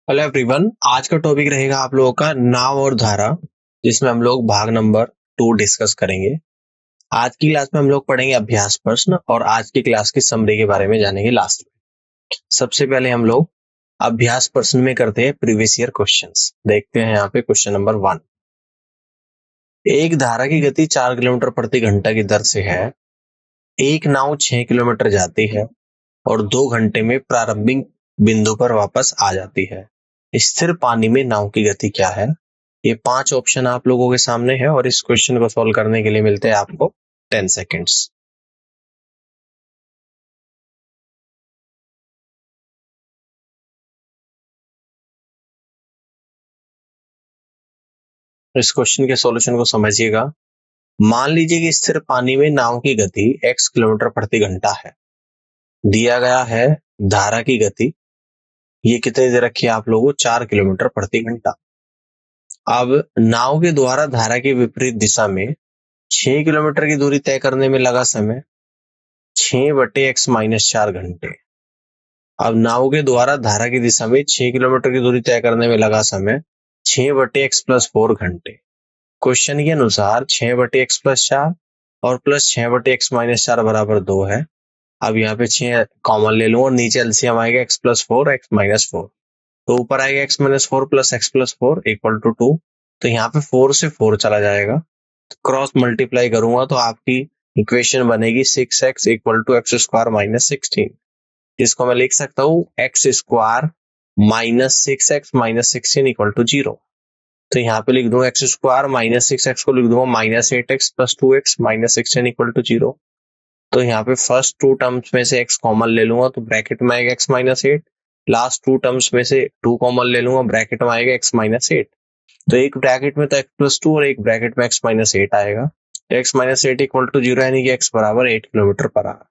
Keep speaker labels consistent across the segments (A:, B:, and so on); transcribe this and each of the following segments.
A: Hello everyone. आज का topic रहेगा आप लोगों का नाव और धारा, जिसमें हम लोग भाग नंबर 2 डिस्कस करेंगे। आज की क्लास में हम लोग पढ़ेंगे अभ्यास प्रश्न और आज की क्लास की समरी के बारे में जानेंगे लास्ट में। सबसे पहले हम लोग अभ्यास प्रश्न में करते हैं प्रीवियस ईयर क्वेश्चंस। देखते हैं यहाँ पे क्वेश्चन नंबर 1। एक धारा की गति 4 किलोमीटर प्रति घंटा की दर से है। एक नाव 6 किलोमीटर जाती है और 2 घंटे में प्रारंभिक बिंदु पर वापस आ जाती है। स्थिर पानी में नाव की गति क्या है? ये 5 ऑप्शन आप लोगों के सामने है और इस क्वेश्चन को सॉल्व करने के लिए मिलते हैं आपको 10 सेकेंड्स। इस क्वेश्चन के सॉल्यूशन को समझिएगा। मान लीजिए कि स्थिर पानी में नाव की गति x किलोमीटर प्रति घंटा है। दिया गया है धारा की गति, ये कितनी दे रखी है आप लोगों को? 4 किलोमीटर प्रति घंटा। अब नाव के द्वारा धारा की विपरीत दिशा में 6 किलोमीटर की दूरी तय करने में लगा समय 6/x-4 घंटे। अब नाव के द्वारा धारा की दिशा में 6 किलोमीटर की दूरी तय करने में लगा समय 6/x+4 घंटे। क्वेश्चन के अनुसार 6/x+4 और प्लस 6/x-4 बराबर 2 है। अब यहाँ पे 6 कॉमन ले लूं और नीचे एलसीएम आएगा x+4 x-4, तो ऊपर आएगा x-4 plus x+4 equal to 2। तो यहाँ पे 4 से 4 चला जाएगा, तो क्रॉस मल्टीप्लाई करूंगा तो आपकी इक्वेशन बनेगी 6x इक्वल टू x² - 16, जिसको मैं लिख सकता हूँ x² - 6x - 16 इक्वल टू 0। तो यहाँ पे लिख दूंगा x² - 6x को लिख दूंगा -8x + 2x - 16 इक्वल टू 0। तो यहाँ पे फर्स्ट 2 टर्म्स में से x कॉमन ले लूंगा तो ब्रैकेट में आएगा x - 8। लास्ट 2 टर्म्स में से 2 कॉमन ले लूंगा, ब्रैकेट में आएगा x - 8। तो एक ब्रैकेट में तो x+2 और एक ब्रैकेट में x - 8 आएगा। x - 8 इक्वल टू 0 यानी कि x बराबर 8 किलोमीटर पर आवर।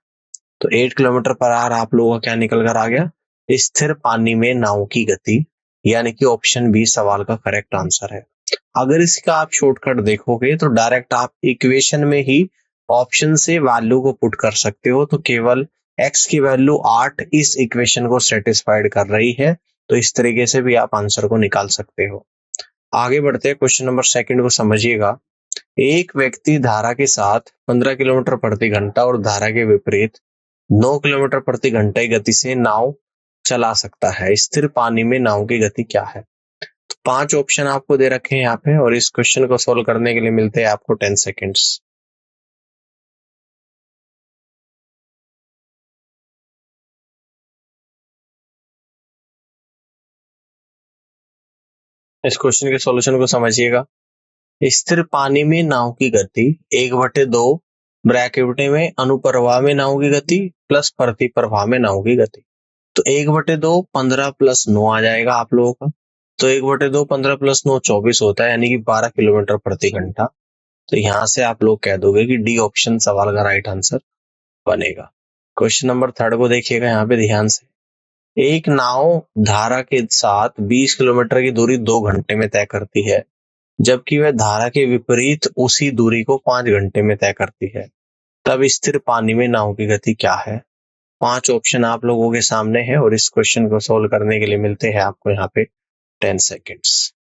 A: तो 8 किलोमीटर पर आवर आप लोगों का क्या निकल कर आ गया? स्थिर पानी में नाव की गति, यानी कि ऑप्शन बी सवाल का करेक्ट आंसर है। अगर इसका आप शॉर्टकट देखोगे तो डायरेक्ट आप इक्वेशन में ही ऑप्शन से वैल्यू को पुट कर सकते हो, तो केवल x की वैल्यू 8 इस इक्वेशन को सेटिस्फाइड कर रही है। तो इस तरीके से भी आप आंसर को निकाल सकते हो। आगे बढ़ते हैं, क्वेश्चन नंबर 2 को समझिएगा। एक व्यक्ति धारा के साथ 15 किलोमीटर प्रति घंटा और धारा के विपरीत 9 किलोमीटर प्रति घंटा की गति से नाव चला सकता है। स्थिर पानी में नाव की गति क्या है? तो 5 ऑप्शन आपको दे रखे हैं यहाँ पे और इस क्वेश्चन को सोल्व करने के लिए मिलते हैं आपको 10 सेकेंड्स। इस क्वेश्चन के सॉल्यूशन को समझिएगा। स्थिर पानी में नाव की गति 1/2 ब्रैकेट में अनुप्रवाह में नाव की गति प्लस प्रतिप्रवाह में नाव की गति। तो 1/2 15 + 9 आ जाएगा आप लोगों का। तो 1/2 15 + 9 24 होता है, यानी कि 12 किलोमीटर प्रति घंटा। तो यहाँ से आप लोग कह दोगे कि डी ऑप्शन सवाल का राइट आंसर बनेगा। क्वेश्चन नंबर 3 को देखिएगा यहाँ पे ध्यान से। एक नाव धारा के साथ 20 किलोमीटर की दूरी 2 घंटे में तय करती है, जबकि वह धारा के विपरीत उसी दूरी को 5 घंटे में तय करती है। तब स्थिर पानी में नाव की गति क्या है? 5 ऑप्शन आप लोगों के सामने है और इस क्वेश्चन को सोल्व करने के लिए मिलते हैं आपको यहाँ पे 10 सेकेंड्स।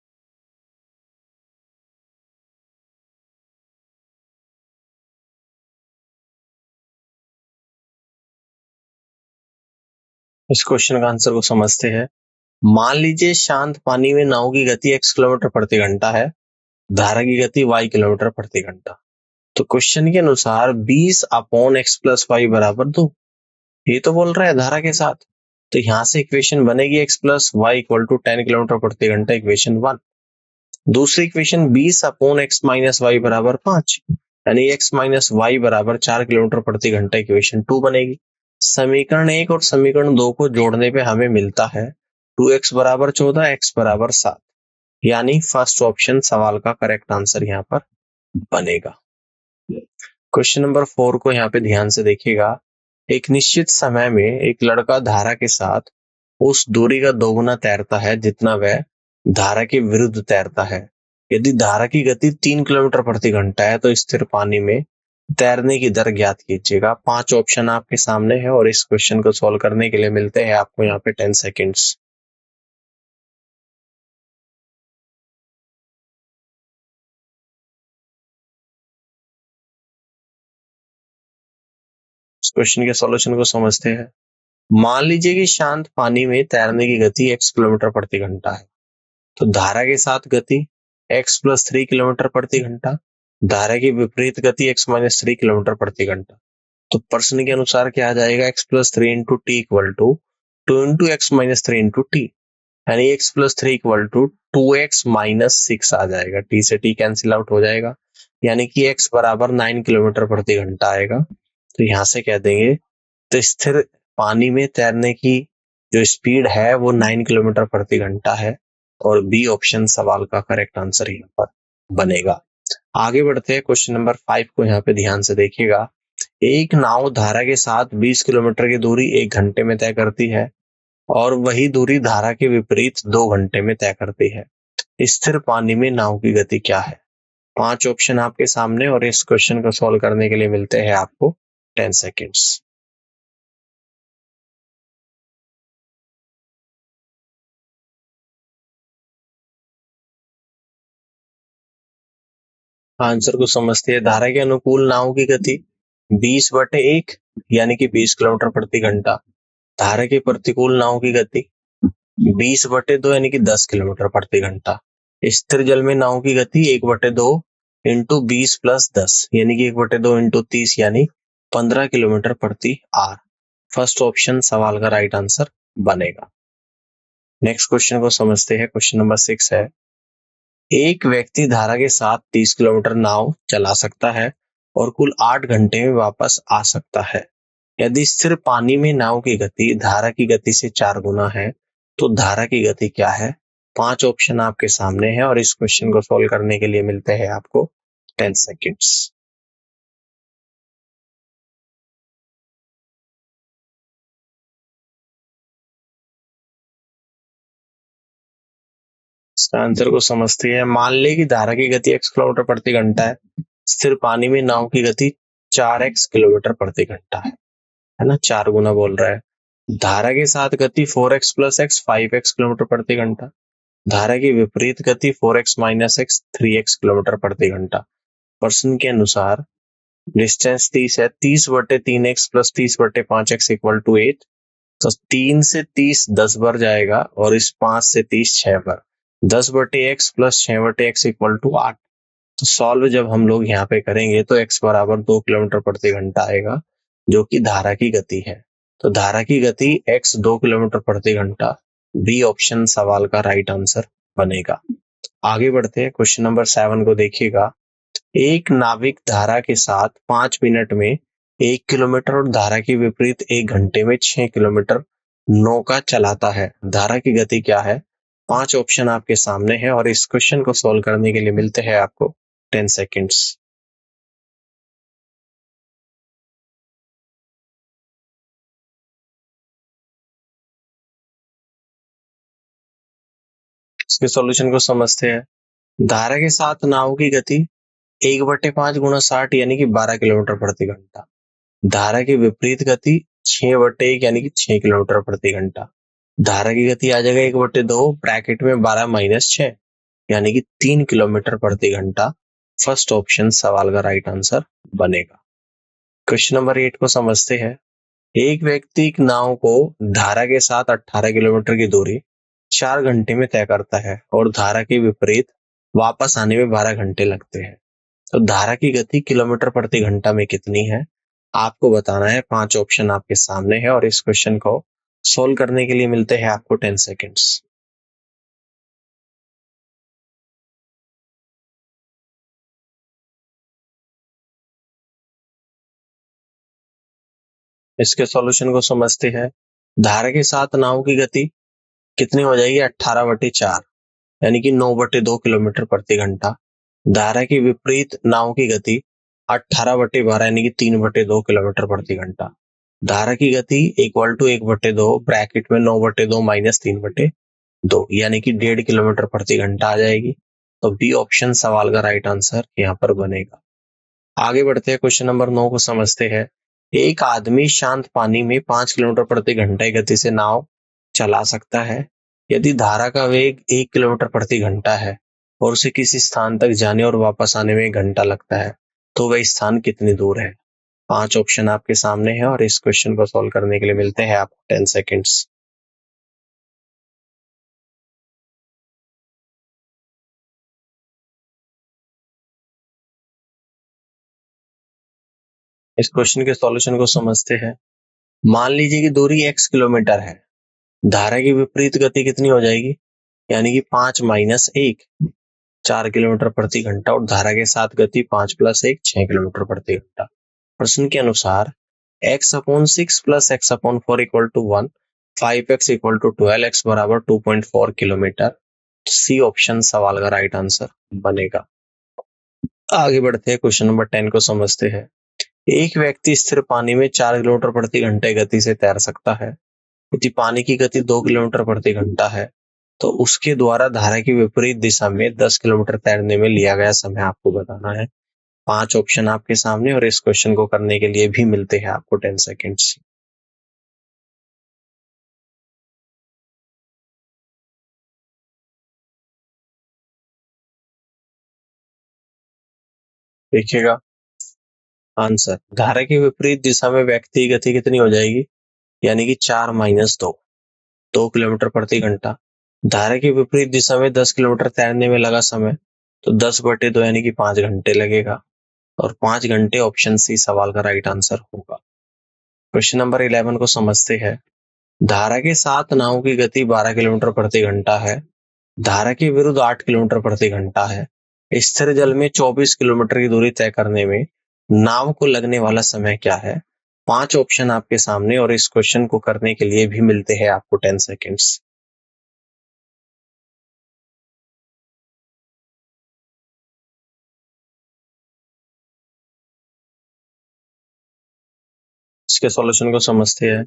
A: इस क्वेश्चन का आंसर को समझते हैं। मान लीजिए शांत पानी में नाव की गति x किलोमीटर प्रति घंटा है, धारा की गति y किलोमीटर प्रति घंटा। तो क्वेश्चन के अनुसार 20/x+y बराबर 2, ये तो बोल रहा है धारा के साथ। तो यहाँ से इक्वेशन बनेगी x + y equal to 10 kilometre प्रति घंटा, इक्वेशन 1। दूसरी इक्वेशन 20/x - y बराबर 5, यानी x - y बराबर 4 किलोमीटर प्रति घंटा, इक्वेशन 2 बनेगी। समीकरण 1 और समीकरण 2 को जोड़ने पे हमें मिलता है 2x बराबर 14 x बराबर 7, यानी फर्स्ट ऑप्शन सवाल का करेक्ट आंसर यहाँ पर बनेगा। क्वेश्चन नंबर 4 को यहाँ पे ध्यान से देखिएगा। एक निश्चित समय में एक लड़का धारा के साथ उस दूरी का दोगुना तैरता है जितना वह धारा के विरुद्ध तैरता है। यदि धारा की गति 3 किलोमीटर प्रति घंटा है तो स्थिर पानी में तैरने की दर ज्ञात कीजिएगा। 5 ऑप्शन आपके सामने है और इस क्वेश्चन को सोल्व करने के लिए मिलते हैं आपको यहाँ पे 10 सेकेंड्स। क्वेश्चन के सॉल्यूशन को समझते हैं। मान लीजिए कि शांत पानी में तैरने की गति x किलोमीटर प्रति घंटा है, तो धारा के साथ गति x प्लस 3 किलोमीटर प्रति घंटा, धारा की विपरीत गति x माइनस 3 किलोमीटर प्रति घंटा। तो प्रश्न के अनुसार क्या आ जाएगा, x plus 3 into T equal to 2 into X minus 3 into T, यानी x plus 3 equal to 2x minus 6 आ जाएगा। t से t कैंसिल आउट हो जाएगा, यानी कि x बराबर 9 किलोमीटर प्रति घंटा आएगा। तो यहां से कह देंगे तो स्थिर पानी में तैरने की जो स्पीड है वो 9 किलोमीटर प्रति घंटा है, और बी ऑप्शन सवाल का करेक्ट आंसर यहाँ पर बनेगा। आगे बढ़ते हैं, क्वेश्चन नंबर 5 को यहाँ पे ध्यान से देखिएगा। एक नाव धारा के साथ 20 किलोमीटर की दूरी 1 घंटे में तय करती है, और वही दूरी धारा के विपरीत 2 घंटे में तय करती है। स्थिर पानी में नाव की गति क्या है? 5 ऑप्शन आपके सामने, और इस क्वेश्चन को सॉल्व करने के लिए मिलते हैं आपको 10 सेकेंड्स। आंसर को समझते हैं। धारा के अनुकूल नाव की गति 20/1 यानी कि 20 किलोमीटर प्रति घंटा। धारा के प्रतिकूल नाव की गति 20/2 यानी कि 10 किलोमीटर प्रति घंटा। स्थिर जल में नाव की गति 1/2 इंटू 20 प्लस 10 यानी कि 1/2 इंटू 30 यानी 15 किलोमीटर प्रति आवर। फर्स्ट ऑप्शन सवाल का राइट आंसर बनेगा। नेक्स्ट क्वेश्चन को समझते हैं। क्वेश्चन नंबर 6 है, एक व्यक्ति धारा के साथ 30 किलोमीटर नाव चला सकता है और कुल 8 घंटे में वापस आ सकता है। यदि स्थिर पानी में नाव की गति धारा की गति से 4 गुना है, तो धारा की गति क्या है? 5 ऑप्शन आपके सामने है, और इस क्वेश्चन को सोल्व करने के लिए मिलते हैं आपको 10 सेकेंड्स। इसका आंसर को समझते हैं। मान ले कि धारा की गति x किलोमीटर प्रति घंटा है, स्थिर पानी में नाव की गति 4x किलोमीटर प्रति घंटा है ना, 4 गुना बोल रहा है। धारा के साथ गति 4x plus x 5x kilometre प्रति घंटा, धारा की विपरीत गति 4x minus x 3x kilometre प्रति घंटा। प्रश्न के अनुसार डिस्टेंस 30 है, 30/3x plus 30/5x equal to 8। तो 3 से 30 10 बार जाएगा, और इस 5 से 30 6 बार। 10/x plus 6/x equal to 8। तो सॉल्व जब हम लोग यहाँ पे करेंगे तो x बराबर 2 किलोमीटर प्रति घंटा आएगा, जो कि धारा की गति है। तो धारा की गति x 2 किलोमीटर प्रति घंटा, बी ऑप्शन सवाल का राइट आंसर बनेगा। आगे बढ़ते हैं, क्वेश्चन नंबर 7 को देखिएगा। एक नाविक धारा के साथ 5 मिनट में 1 किलोमीटर और धारा के विपरीत 1 घंटे में 6 किलोमीटर नौका चलाता है। धारा की गति क्या है? 5 ऑप्शन आपके सामने है, और इस क्वेश्चन को सोल्व करने के लिए मिलते हैं आपको 10 सेकेंड्स। इसके सॉल्यूशन को समझते हैं। धारा के साथ नाव की गति 1/5 गुणा 60 यानी कि 12 किलोमीटर प्रति घंटा। धारा की विपरीत गति 6/1 यानी कि 6 किलोमीटर प्रति घंटा। धारा की गति आ जाएगा 1/2 ब्रैकेट में 12 माइनस 6 यानी कि 3 किलोमीटर प्रति घंटा। फर्स्ट ऑप्शन सवाल का राइट आंसर बनेगा। क्वेश्चन नंबर 8 को समझते हैं। एक व्यक्ति एक नाव को धारा के साथ 18 किलोमीटर की दूरी 4 घंटे में तय करता है, और धारा के विपरीत वापस आने में 12 घंटे लगते हैं। तो धारा की गति किलोमीटर प्रति घंटा में कितनी है आपको बताना है। 5 ऑप्शन आपके सामने है, और इस क्वेश्चन को सोल्व करने के लिए मिलते हैं आपको 10 सेकेंड्स। इसके सॉल्यूशन को समझते हैं। धारा के साथ नाव की गति कितनी हो जाएगी? 18/4 यानी कि 9/2 किलोमीटर प्रति घंटा। धारा की विपरीत नाव की गति 18/12 यानी कि 3/2 किलोमीटर प्रति घंटा। धारा की गति इक्वल टू 1/2 ब्रैकेट में 9/2 माइनस 3/2 यानी कि 1.5 किलोमीटर प्रति घंटा आ जाएगी। तो बी ऑप्शन सवाल का राइट आंसर यहाँ पर बनेगा। आगे बढ़ते हैं, क्वेश्चन नंबर 9 को समझते हैं। एक आदमी शांत पानी में 5 किलोमीटर प्रति घंटा की गति से नाव चला सकता है। यदि धारा का वेग 1 किलोमीटर प्रति घंटा है और उसे किसी स्थान तक जाने और वापस आने में 1 घंटा लगता है, तो वह स्थान कितनी दूर है? 5 ऑप्शन आपके सामने है और इस क्वेश्चन को सॉल्व करने के लिए मिलते हैं आपको 10 सेकेंड्स। इस क्वेश्चन के सॉल्यूशन को समझते हैं। मान लीजिए कि दूरी x किलोमीटर है, धारा की विपरीत गति कितनी हो जाएगी, यानी कि 5 माइनस 1 4 किलोमीटर प्रति घंटा और धारा के साथ गति 5 प्लस 1 6 किलोमीटर प्रति घंटा। प्रश्न के अनुसार x upon 6 plus x upon 4 equal to 1, 5x equal to 12, x बराबर 2.4 किलोमीटर। सी ऑप्शन सवाल का राइट आंसर बनेगा। आगे बढ़ते हैं, क्वेश्चन नंबर 10 को समझते हैं। एक व्यक्ति स्थिर पानी में 4 किलोमीटर प्रति घंटे गति से तैर सकता है। यदि पानी की गति 2 किलोमीटर प्रति घंटा है तो उसके द्वारा धारा की विपरीत दिशा में 10 किलोमीटर तैरने में लिया गया समय आपको बताना है। 5 ऑप्शन आपके सामने और इस क्वेश्चन को करने के लिए भी मिलते हैं आपको 10 सेकेंड्स। देखिएगा आंसर, धारा की विपरीत दिशा में व्यक्ति की गति कितनी हो जाएगी, यानी कि 4 माइनस 2, 2 किलोमीटर प्रति घंटा। धारा की विपरीत दिशा में 10 किलोमीटर तैरने में लगा समय तो 10/2 यानी कि 5 घंटे लगेगा और 5 घंटे ऑप्शन सी सवाल का राइट आंसर होगा। क्वेश्चन नंबर 11 को समझते हैं। धारा के साथ नाव की गति 12 किलोमीटर प्रति घंटा है, धारा के विरुद्ध 8 किलोमीटर प्रति घंटा है। स्थिर जल में 24 किलोमीटर की दूरी तय करने में नाव को लगने वाला समय क्या है। 5 ऑप्शन आपके सामने और इस क्वेश्चन को करने के लिए भी मिलते हैं आपको 10 सेकेंड्स। इसके सॉल्यूशन को समझते हैं।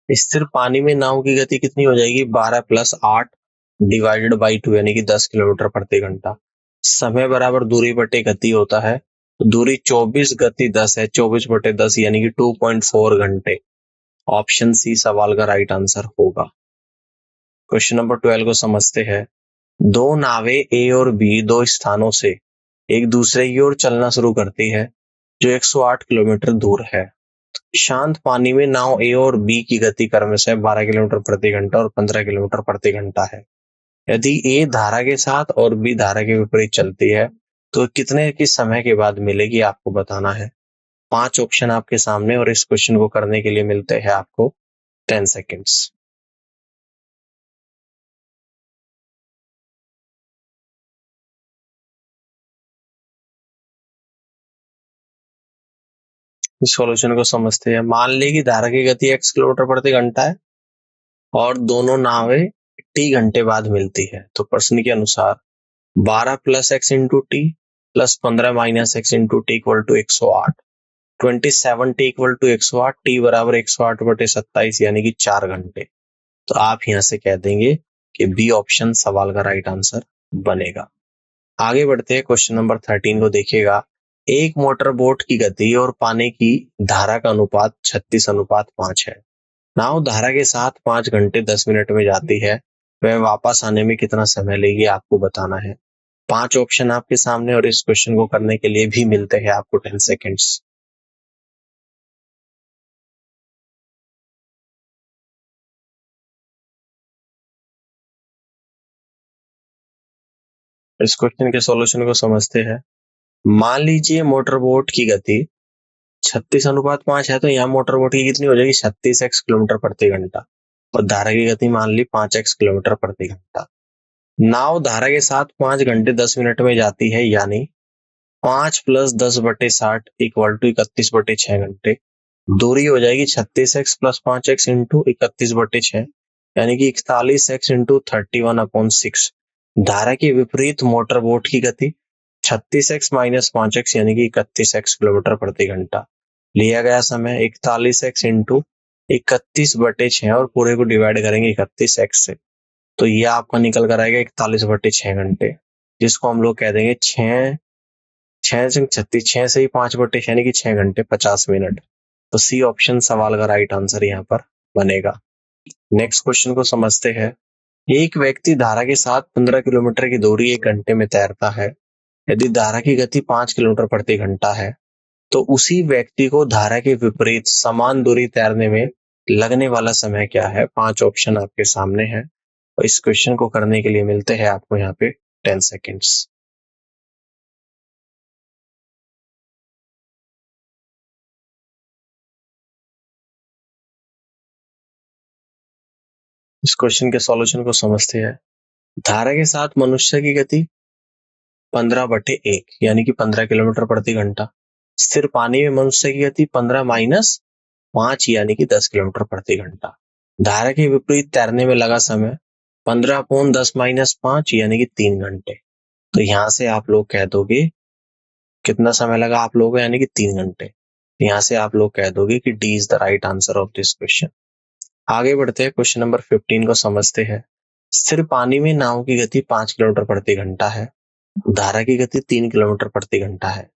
A: स्थिर पानी में नाव की गति कितनी हो जाएगी, 12 प्लस 8 डिवाइडेड बाई 2 यानी कि 10 किलोमीटर प्रति घंटा। समय बराबर दूरी बटे गति होता है, तो दूरी 24 गति 10 है, 24/10 यानी कि 2.4 घंटे। ऑप्शन सी सवाल का राइट आंसर होगा। क्वेश्चन नंबर 12 को समझते हैं। दो नावें ए और बी दो स्थानों से एक दूसरे की ओर चलना शुरू करती है जो 108 किलोमीटर दूर है। शांत पानी में नाव ए और बी की गति क्रमशः 12 किलोमीटर प्रति घंटा और 15 किलोमीटर प्रति घंटा है। यदि ए धारा के साथ और बी धारा के विपरीत चलती है तो कितने की समय के बाद मिलेगी आपको बताना है। 5 ऑप्शन आपके सामने और इस क्वेश्चन को करने के लिए मिलते हैं आपको 10 सेकेंड्स। इस सॉल्यूशन को समझते हैं। मान लें कि धारा की गति x किलोमीटर प्रति घंटा है और दोनों नावें t घंटे बाद मिलती है, तो प्रश्न के अनुसार 12 plus X into T plus 15 minus X into T equal to 108, 27 T equal to 108, T बराबर 108/27 यानी कि 4 घंटे। तो आप यहां से कह देंगे कि बी ऑप्शन सवाल का राइट आंसर बनेगा। आगे बढ़ते हैं, क्वेश्चन नंबर 13 को देखिएगा। एक मोटर बोट की गति और पानी की धारा का अनुपात 36:5 है। नाव धारा के साथ 5 घंटे 10 मिनट में जाती है, वह वापस आने में कितना समय लेगी आपको बताना है। 5 ऑप्शन आपके सामने और इस क्वेश्चन को करने के लिए भी मिलते हैं आपको 10 सेकेंड्स। इस क्वेश्चन के सॉल्यूशन को समझते हैं। मान लीजिए मोटर बोट की गति 36:5 है, तो यहाँ मोटर बोट की कितनी हो जाएगी, 36x किलोमीटर प्रति घंटा और धारा की गति मान ली 5x किलोमीटर प्रति घंटा। नाव धारा के साथ 5 घंटे 10 मिनट में जाती है, यानी 5 प्लस 10/60 इक्वल टू 31/6 घंटे। दूरी हो जाएगी 36x प्लस 5x इंटू 31/6 यानी कि 41x इंटू 31/6। धारा के विपरीत मोटर बोट की गति 36x माइनस 5x यानी कि 31x किलोमीटर प्रति घंटा। लिया गया समय 41x इंटू 31/6 और पूरे को डिवाइड करेंगे 31x से, तो ये आपका निकल कर आएगा 41/6 घंटे, जिसको हम लोग कह देंगे 6 से ही 5/6 यानी कि 6 घंटे 50 मिनट। तो सी ऑप्शन सवाल का राइट आंसर यहाँ पर बनेगा। नेक्स्ट क्वेश्चन को समझते हैं। एक व्यक्ति धारा के साथ 15 किलोमीटर की दूरी 1 घंटे में तैरता है। यदि धारा की गति 5 किलोमीटर प्रति घंटा है तो उसी व्यक्ति को धारा के विपरीत समान दूरी तैरने में लगने वाला समय क्या है? 5 ऑप्शन आपके सामने है और इस क्वेश्चन को करने के लिए मिलते हैं आपको यहाँ पे 10 सेकेंड्स। इस क्वेश्चन के सॉल्यूशन को समझते हैं। धारा के साथ मनुष्य की गति 15/1 यानी कि 15 किलोमीटर प्रति घंटा। स्थिर पानी में मनुष्य की गति 15-5 यानी कि 10 किलोमीटर प्रति घंटा। धारा के विपरीत तैरने में लगा समय 15/10-5 यानी कि 3 घंटे। तो यहाँ से आप लोग कह दोगे कितना समय लगा आप लोगों को, यानी कि 3 घंटे। यहाँ से आप लोग कह दोगे कि D is the right answer of this question. आगे बढ़ते हैं, क्वेश्चन नंबर 15 को समझते हैं। स्थिर पानी में नाव की गति 5 किलोमीटर प्रति घंटा है। धारा की गति 3 किलोमीटर प्रति घंटा है।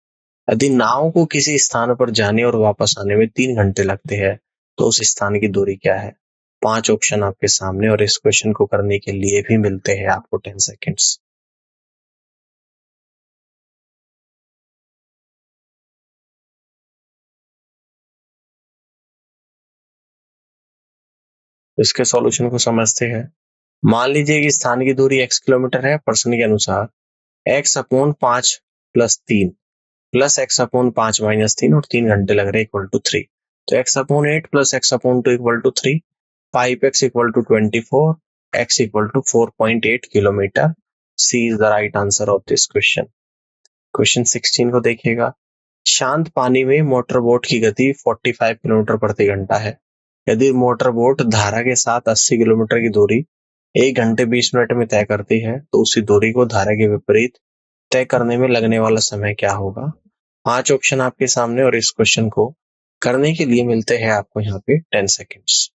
A: यदि नाव को किसी स्थान पर जाने और वापस आने में 3 घंटे लगते हैं तो उस स्थान की दूरी क्या है? 5 ऑप्शन आपके सामने और इस क्वेश्चन को करने के लिए भी मिलते हैं आपको 10 सेकेंड्स। इसके सॉल्यूशन को समझते हैं। मान लीजिए कि स्थान की दूरी x किलोमीटर है। प्रश्न के अनुसार x/5 + 3 प्लस x/5 - 3 और 3 घंटे लग रहे इक्वल टू 3। तो x/8 + x/2 equal to 3, 5x equal to 24, x equal to 4.8 kilometre. C is the right answer of this question. Question 16 को देखिएगा। शांत पानी में मोटर बोट की गति 45 किलोमीटर प्रति घंटा है। यदि मोटर बोट धारा के साथ 80 किलोमीटर की दूरी 1 घंटे 20 मिनट में तय करती है तो उसी दूरी को धारा के विपरीत तय करने में लगने वाला समय क्या होगा? 5 ऑप्शन आपके सामने और इस क्वेश्चन को करने के लिए मिलते हैं आपको यहाँ पे 10 सेकेंड्स।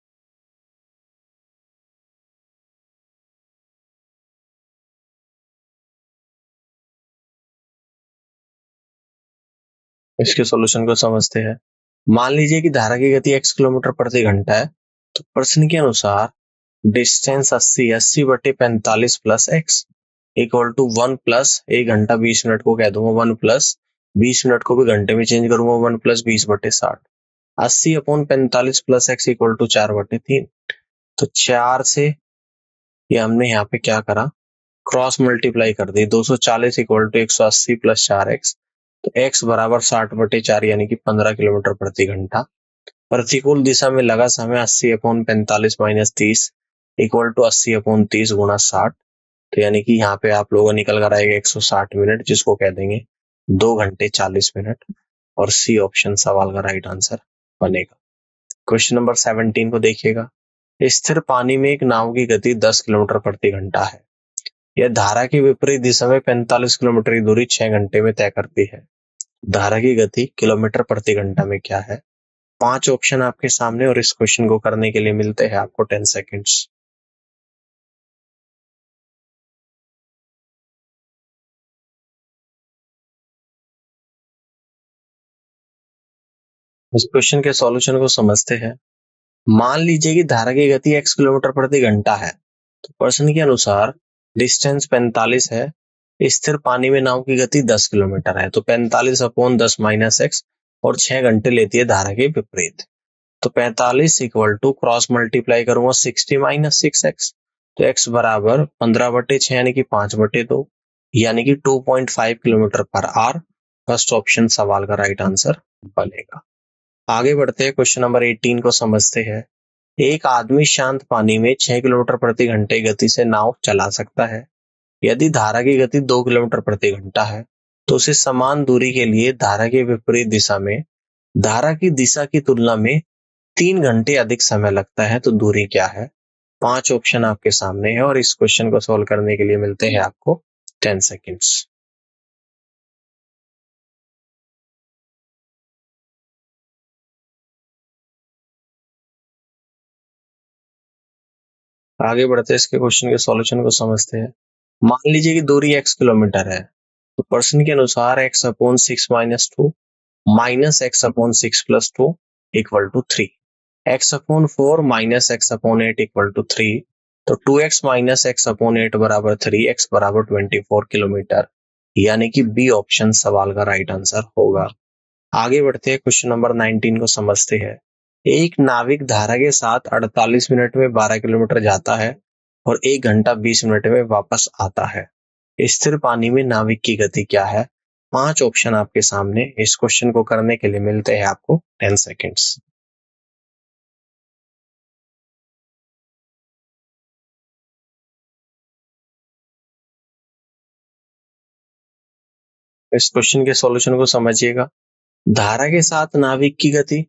A: इसके सॉल्यूशन को समझते हैं। मान लीजिए कि धारा की गति x किलोमीटर प्रति घंटा है। तो प्रश्न के अनुसार distance 80/45 plus x equal to 1 plus 1 घंटा 20 मिनट को कह दूंगा 1 प्लस 20 मिनट को भी घंटे में चेंज करूंगा 1 plus 20/60। 80/45 plus x equal to 4/3। तो 4 से ये हमने यहाँ पे क्या करा, क्रॉस मल्टीप्लाई कर दी। 240 इक्वल टू 180 प्लस 4x। तो x बराबर 60/4 यानी कि 15 किलोमीटर प्रति घंटा। प्रतिकूल दिशा में लगा समय 80/45 - 30 इक्वल टू 80/30 गुणा 60। तो यानी कि यहाँ पे आप लोगों निकल कर आएगा 160 मिनट, जिसको कह देंगे 2 घंटे 40 मिनट और सी ऑप्शन सवाल का राइट आंसर बनेगा। क्वेश्चन नंबर 17 को देखिएगा। स्थिर पानी में एक नाव की गति 10 किलोमीटर प्रति घंटा है। यह धारा की विपरीत दिशा में 45 किलोमीटर की दूरी 6 घंटे में तय करती है। धारा की गति किलोमीटर प्रति घंटा में क्या है? 5 ऑप्शन आपके सामने और इस क्वेश्चन को करने के लिए मिलते हैं आपको 10 सेकेंड्स। इस क्वेश्चन के सॉल्यूशन को समझते हैं। मान लीजिए कि धारा की गति x किलोमीटर प्रति घंटा है। तो प्रश्न के अनुसार डिस्टेंस 45 है। स्थिर पानी में नाव की गति 10 किलोमीटर है। तो 45/10 - x और 6 घंटे लेती है धारा के विपरीत। तो 45 इक्वल टू क्रॉस मल्टीप्लाई करूंगा 60 - 6x। तो x बराबर 15/6 यानी कि 5/2 यानी कि 2.5 kilometre per hour. First option सवाल का राइट आंसर बनेगा। आगे बढ़ते हैं, क्वेश्चन नंबर 18 को समझते हैं। एक आदमी शांत पानी में 6 किलोमीटर प्रति घंटे गति से नाव चला सकता है। यदि धारा की गति 2 किलोमीटर प्रति घंटा है तो उसे समान दूरी के लिए धारा के विपरीत दिशा में धारा की दिशा की तुलना में 3 घंटे अधिक समय लगता है। तो दूरी क्या है? 5 ऑप्शन आपके सामने है और इस क्वेश्चन को सोल्व करने के लिए मिलते हैं आपको 10 सेकेंड्स। आगे बढ़ते हैं, इसके क्वेश्चन के सॉल्यूशन को समझते हैं। मान लीजिए कि दूरी x किलोमीटर है। तो प्रश्न के अनुसार x/6 - 2 minus x/6 + 2 equal to 3, x/4 minus x/8 equal to 3। तो 2x माइनस x/8 बराबर 3, x बराबर 24 किलोमीटर यानी कि बी ऑप्शन सवाल का राइट आंसर होगा। आगे बढ़ते हैं, क्वेश्चन नंबर 19 को समझते हैं। एक नाविक धारा के साथ 48 मिनट में 12 किलोमीटर जाता है और 1 घंटा 20 मिनट में वापस आता है। स्थिर पानी में नाविक की गति क्या है? 5 ऑप्शन आपके सामने। इस क्वेश्चन को करने के लिए मिलते हैं आपको 10 सेकेंड्स। इस क्वेश्चन के सॉल्यूशन को समझिएगा। धारा के साथ नाविक की गति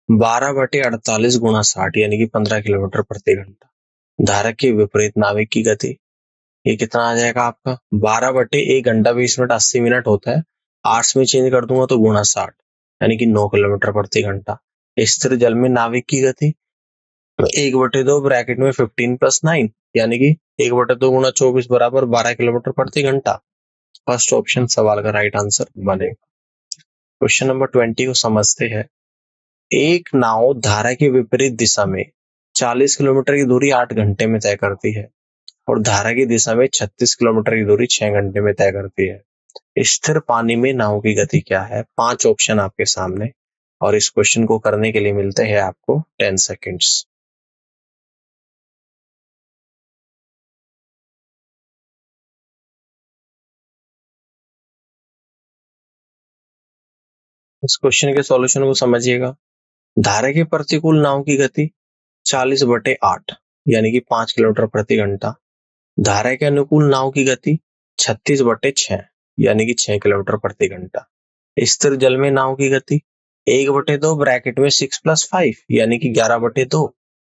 A: 12/48 गुणा 60 यानी कि 15 किलोमीटर प्रति घंटा। धारा के विपरीत नाविक की गति, ये कितना आ जाएगा आपका? 12/1 घंटा 20 मिनट 80 मिनट होता है, 8 में चेंज कर दूंगा तो गुणा 60 यानी कि 9 किलोमीटर प्रति घंटा। स्थिर जल में नाविक की गति 1/2 ब्रैकेट में 15 + 9 यानी कि 1/2 गुणा 24 बराबर 12 किलोमीटर प्रति घंटा। फर्स्ट ऑप्शन सवाल का राइट आंसर बनेगा। क्वेश्चन नंबर 20 को समझते हैं। एक नाव धारा के विपरीत दिशा में 40 किलोमीटर की दूरी 8 घंटे में तय करती है और धारा की दिशा में 36 किलोमीटर की दूरी 6 घंटे में तय करती है। स्थिर पानी में नाव की गति क्या है? 5 ऑप्शन आपके सामने और इस क्वेश्चन को करने के लिए मिलते हैं आपको 10 सेकेंड्स। इस क्वेश्चन के सॉल्यूशन को समझिएगा। धारा के प्रतिकूल नाव की गति 40/8 यानी कि 5 किलोमीटर प्रति घंटा। धारा के अनुकूल नाव की गति 36/6 यानी कि 6 किलोमीटर प्रति घंटा। स्थिर जल में नाव की गति 1/2 ब्रैकेट में 6 + 5 यानी कि 11/2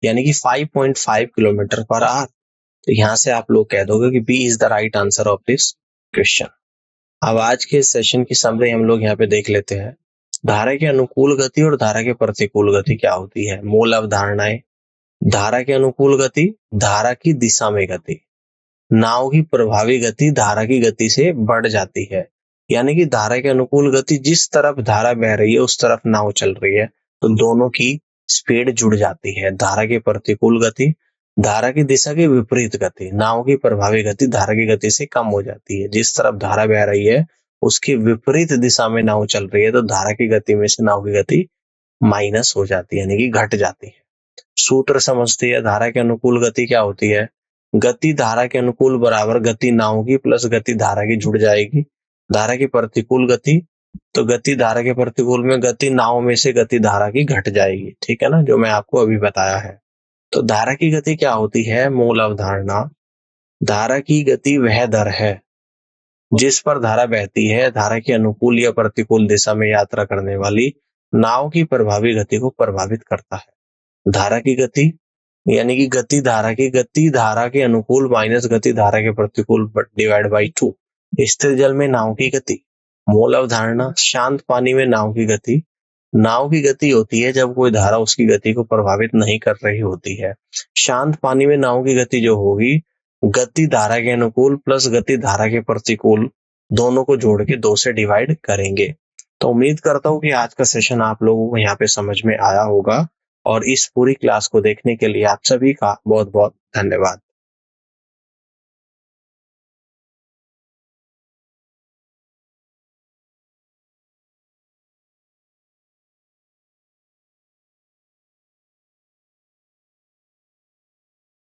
A: यानी कि 5.5 किलोमीटर पर आवर। तो यहाँ से आप लोग कह दोगे कि B is the right answer of this question. अब आज के सेशन की समरी हम लोग यहाँ पे देख लेते हैं। धारा के अनुकूल गति और धारा के प्रतिकूल गति क्या होती है? मूल अवधारणाएं। धारा के अनुकूल गति, धारा की दिशा में गति। नाव की प्रभावी गति धारा की गति से बढ़ जाती है, यानी कि धारा के अनुकूल गति, जिस तरफ धारा बह रही है उस तरफ नाव चल रही है तो दोनों की स्पीड जुड़ जाती है। धारा की प्रतिकूल गति, धारा की दिशा के विपरीत गति, नाव की प्रभावी गति धारा की गति से कम हो जाती है। जिस तरफ धारा बह रही है उसकी विपरीत दिशा में नाव चल रही है तो धारा की गति में से नाव की गति माइनस हो जाती है, यानी कि घट जाती है। सूत्र समझते हैं। धारा के अनुकूल गति क्या होती है? गति धारा के अनुकूल बराबर गति नाव की प्लस गति धारा की जुड़ जाएगी। धारा की प्रतिकूल गति, तो गति धारा के प्रतिकूल में गति नाव में से गति धारा की घट जाएगी। ठीक है ना, जो मैं आपको अभी बताया है। तो धारा की गति क्या होती है? मूल अवधारणा। धारा की गति वह दर है जिस पर धारा बहती है धारा के अनुकूल या प्रतिकूल दिशा में यात्रा करने वाली नाव की प्रभावी गति को प्रभावित करता है। धारा की गति यानी कि गति धारा के अनुकूल माइनस गति धारा के प्रतिकूल डिवाइड बाई 2। स्थिर जल में नाव की गति। मूल अवधारणा, शांत पानी में नाव की गति। नाव की गति होती है जब कोई धारा उसकी गति को प्रभावित नहीं कर रही होती है। शांत पानी में नाव की गति जो होगी, गति धारा के अनुकूल प्लस गति धारा के प्रतिकूल, दोनों को जोड़ के 2 से डिवाइड करेंगे। तो उम्मीद करता हूँ कि आज का सेशन आप लोगों को यहाँ पे समझ में आया होगा और इस पूरी क्लास को देखने के लिए आप सभी का बहुत बहुत धन्यवाद।